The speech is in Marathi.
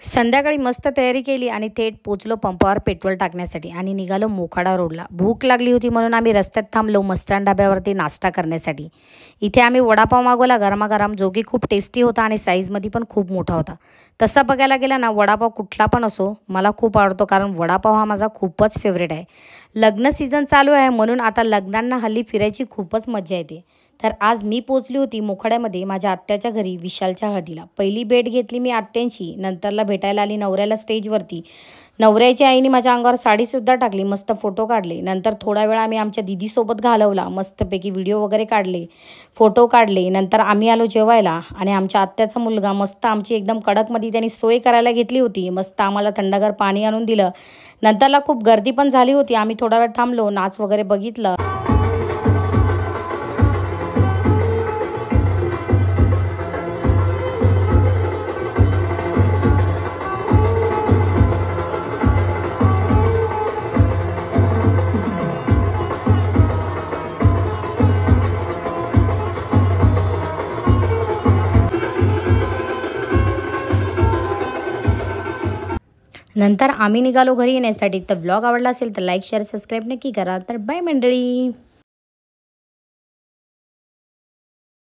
संध्याकाळी मस्त तयारी केली आणि थेट पोचलो पंपावर पेट्रोल टाकण्यासाठी आणि निघालो मोखाडा रोडला। भूक लागली होती म्हणून आम्ही रस्त्यात थांबलो मस्टँड ढाब्यावरती नाश्ता करण्यासाठी। इथे आम्ही वडापाव मागवला गरमागरम, जो की खूप टेस्टी होता आणि साईजमध्ये पण खूप मोठा होता। तसं बघायला गेला ना, वडापाव कुठला पण असो मला खूप आवडतो, कारण वडापाव हा माझा खूपच फेवरेट आहे। लग्न सीझन चालू आहे म्हणून आता लग्नांना हल्ली फिरायची खूपच मजा येते। तर आज मी पोचली होती मोखाड्यामध्ये माझ्या आत्याच्या घरी विशालच्या हळदीला। पहिली भेट घेतली मी आत्यांची, नंतरला भेटायला आली नवऱ्याला स्टेजवरती। नवऱ्याच्या आईने माझ्या अंगावर साडीसुद्धा टाकली, मस्त फोटो काढले। नंतर थोडा वेळ आम्ही आमच्या दीदीसोबत घालवला, मस्तपैकी व्हिडिओ वगैरे काढले, फोटो काढले। नंतर आम्ही आलो जेवायला आणि आमच्या आत्याचा मुलगा मस्त आमची एकदम कडकमध्ये त्यांनी सोय करायला घेतली होती। मस्त आम्हाला थंडगार पाणी आणून दिलं। नंतरला खूप गर्दी पण झाली होती, आम्ही थोडा वेळ थांबलो, नाच वगैरे बघितलं। नंतर आम्ही निघालो घरी येण्यासाठी। तर ब्लॉग आवडला असेल तर लाईक शेअर सबस्क्राईब नक्की करा। तर बाय मंडळी।